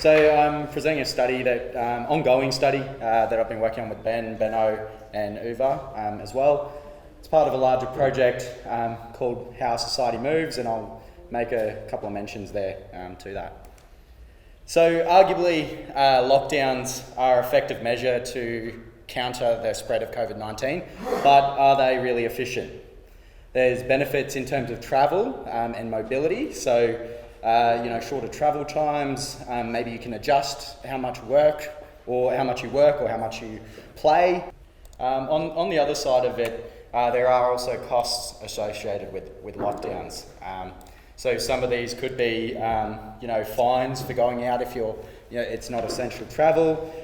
So I'm presenting a study that, ongoing study that I've been working on with Ben, Benno and Uva as well. It's part of a larger project called How Society Moves, and I'll make a couple of mentions there to that. So arguably lockdowns are an effective measure to counter the spread of COVID-19, but are they really efficient? There's benefits in terms of travel and mobility, so shorter travel times, maybe you can adjust how much you work or how much you play. On the other side of it, there are also costs associated with lockdowns. So some of these could be fines for going out if it's not essential travel.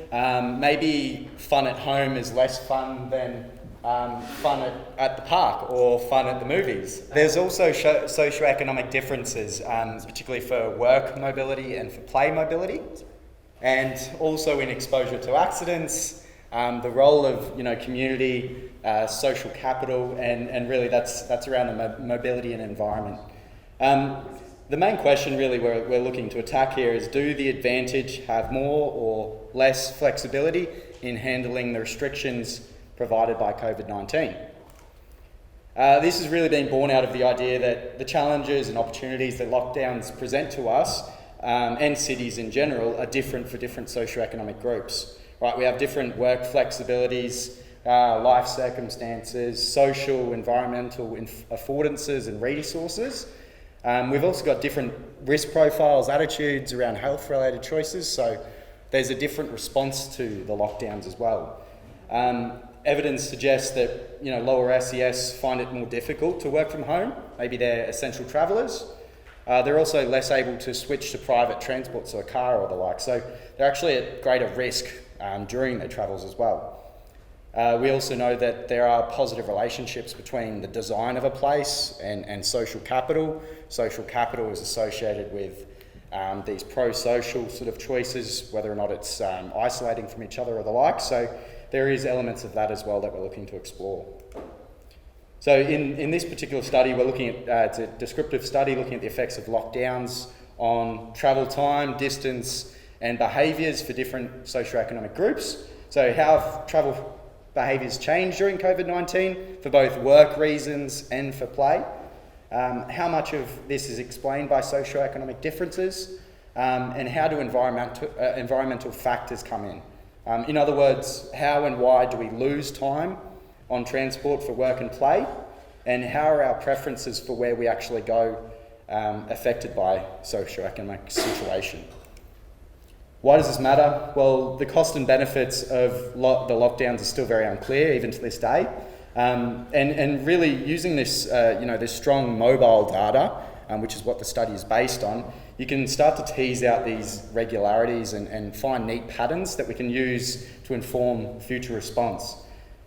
Maybe fun at home is less fun than fun at the park or fun at the movies. There's also socioeconomic differences, particularly for work mobility and for play mobility, and also in exposure to accidents, the role of community, social capital, and really that's around the mobility and environment. The main question really we're looking to attack here is, do the advantage have more or less flexibility in handling the restrictions provided by COVID-19. This has really been born out of the idea that the challenges and opportunities that lockdowns present to us and cities in general are different for different socioeconomic groups. Right, we have different work flexibilities, life circumstances, social, environmental affordances and resources. We've also got different risk profiles, attitudes around health-related choices, so there's a different response to the lockdowns as well. Evidence suggests that lower SES find it more difficult to work from home. Maybe they're essential travellers. They're also less able to switch to private transport, so a car or the like. So they're actually at greater risk during their travels as well. We also know that there are positive relationships between the design of a place and social capital. Social capital is associated with these pro-social sort of choices, whether or not it's isolating from each other or the like. So there is elements of that as well that we're looking to explore. So in this particular study, we're looking at, it's a descriptive study looking at the effects of lockdowns on travel time, distance, and behaviours for different socioeconomic groups. So how have travel behaviours changed during COVID-19 for both work reasons and for play? How much of this is explained by socioeconomic differences? And how do environmental factors come in? In other words, how and why do we lose time on transport for work and play? And how are our preferences for where we actually go affected by socioeconomic situation? Why does this matter? Well, the cost and benefits of the lockdowns are still very unclear, even to this day. And really using this, this strong mobile data, which is what the study is based on, you can start to tease out these regularities and find neat patterns that we can use to inform future response.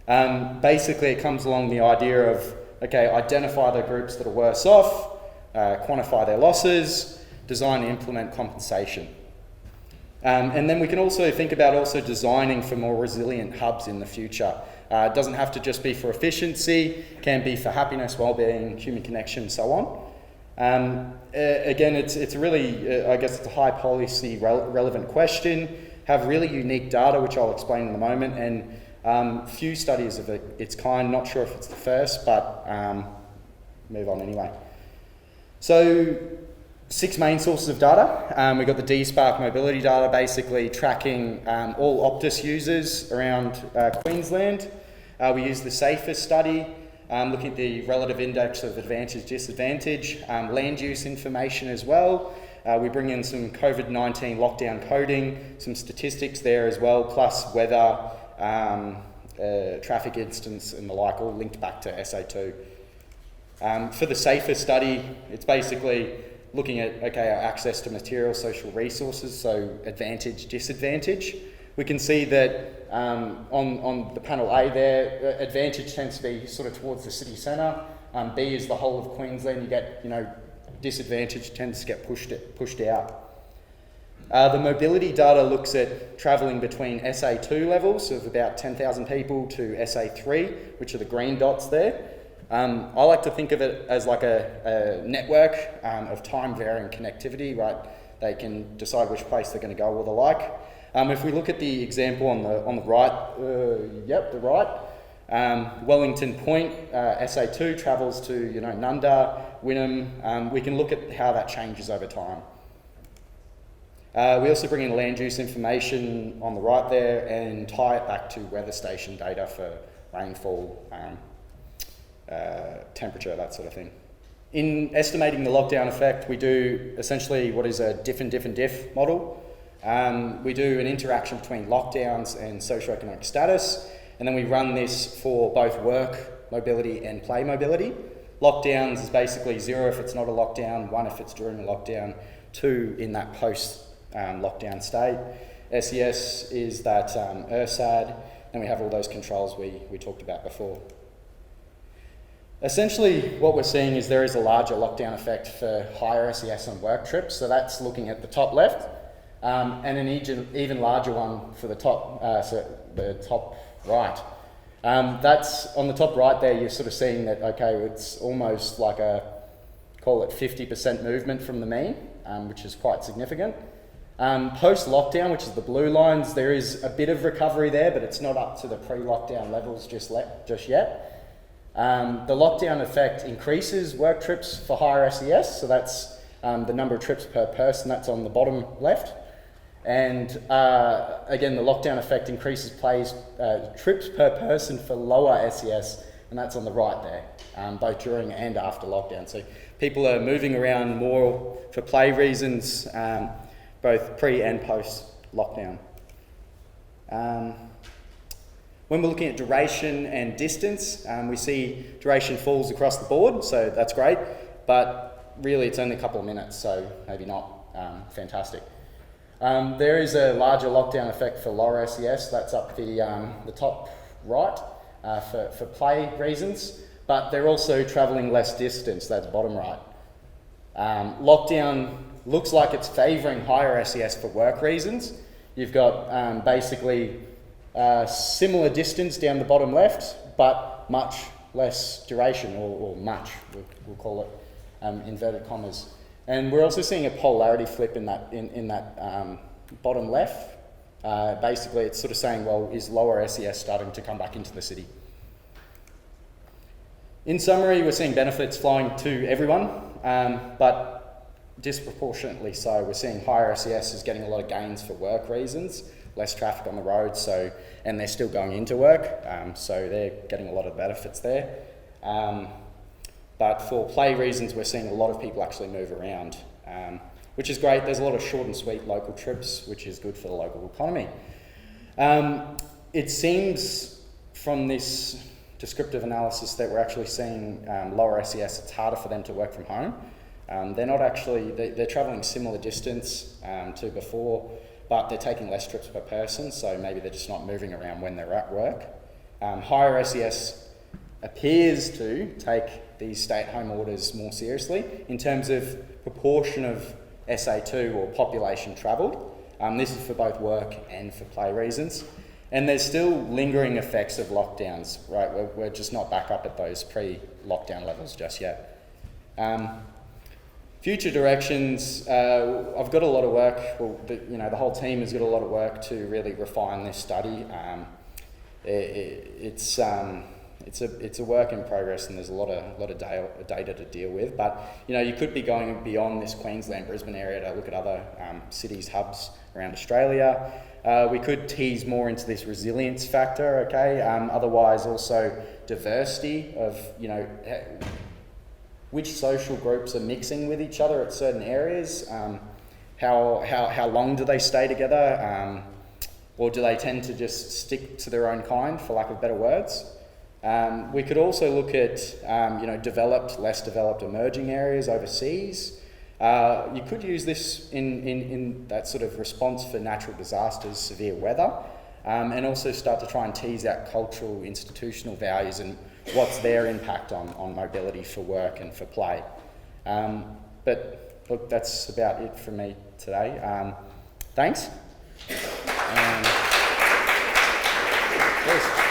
Basically, it comes along the idea of, identify the groups that are worse off, quantify their losses, design and implement compensation. And then we can also think about designing for more resilient hubs in the future. It doesn't have to just be for efficiency, can be for happiness, well-being, human connection, so on. Again, it's really, it's a high policy relevant question, have really unique data, which I'll explain in a moment, and few studies of its kind, not sure if it's the first, but move on anyway. So 6 main sources of data. We've got the DSpark mobility data, basically tracking all Optus users around Queensland. We use the safest study, looking at the relative index of advantage, disadvantage, land use information as well. We bring in some COVID-19 lockdown coding, some statistics there as well, plus weather, traffic incidents and the like, all linked back to SA2. For the safest study, it's basically looking at, our access to material, social resources, so advantage, disadvantage. We can see that on the panel A there, advantage tends to be sort of towards the city centre. B is the whole of Queensland. You get, disadvantage tends to get pushed out. The mobility data looks at travelling between SA2 levels of about 10,000 people to SA3, which are the green dots there. I like to think of it as like a network of time-varying connectivity, right? they can decide which place they're going to go or the like. If we look at the example on the right, the right, Wellington Point, SA2 travels to Nunda, Wynnum. We can look at how that changes over time. We also bring in land use information on the right there and tie it back to weather station data for rainfall, temperature, that sort of thing. In estimating the lockdown effect, we do essentially what is a diff and diff and diff model. We do an interaction between lockdowns and socioeconomic status, and then we run this for both work mobility and play mobility. Lockdowns is basically 0 if it's not a lockdown, 1 if it's during a lockdown, 2 in that post-lockdown state. SES is that ERSAD, and we have all those controls we talked about before. Essentially, what we're seeing is there is a larger lockdown effect for higher SES on work trips, so that's looking at the top left, and an even larger one for the top right. That's on the top right there, you're sort of seeing that, okay, it's almost like call it 50% movement from the mean, which is quite significant. Post-lockdown, which is the blue lines, there is a bit of recovery there, but it's not up to the pre-lockdown levels just yet. The lockdown effect increases work trips for higher SES, so that's the number of trips per person, that's on the bottom left. And again, the lockdown effect increases trips per person for lower SES, and that's on the right there, both during and after lockdown. So people are moving around more for play reasons, both pre and post lockdown. When we're looking at duration and distance, we see duration falls across the board, so that's great, but really it's only a couple of minutes, so maybe not fantastic. There is a larger lockdown effect for lower SES, that's up the top right for play reasons, but they're also travelling less distance, that's bottom right. Lockdown looks like it's favouring higher SES for work reasons. You've got basically similar distance down the bottom left, but much less duration, or much, we'll call it, inverted commas. And we're also seeing a polarity flip in that bottom left. Basically, it's sort of saying, well, is lower SES starting to come back into the city? In summary, we're seeing benefits flowing to everyone, but disproportionately so. We're seeing higher SES is getting a lot of gains for work reasons, less traffic on the road, and they're still going into work, so they're getting a lot of benefits there. But for play reasons, we're seeing a lot of people actually move around, which is great. There's a lot of short and sweet local trips, which is good for the local economy. It seems from this descriptive analysis that we're actually seeing lower SES, it's harder for them to work from home. They're travelling similar distance to before, but they're taking less trips per person, so maybe they're just not moving around when they're at work. Higher SES appears to take these stay-at-home orders more seriously in terms of proportion of SA2 or population travelled. This is for both work and for play reasons. And there's still lingering effects of lockdowns, right? We're just not back up at those pre-lockdown levels just yet. Future directions, I've got a lot of work, the whole team has got a lot of work to really refine this study. It's a work in progress, and there's a lot of data to deal with, but you could be going beyond this Queensland, Brisbane area to look at other cities, hubs around Australia. We could tease more into this resilience factor, okay? Otherwise also diversity of, which social groups are mixing with each other at certain areas, how long do they stay together, or do they tend to just stick to their own kind, for lack of better words? We could also look at developed, less developed emerging areas overseas. You could use this in that sort of response for natural disasters, severe weather, and also start to try and tease out cultural, institutional values and what's their impact on mobility for work and for play. But look, that's about it from me today. Thanks. Please.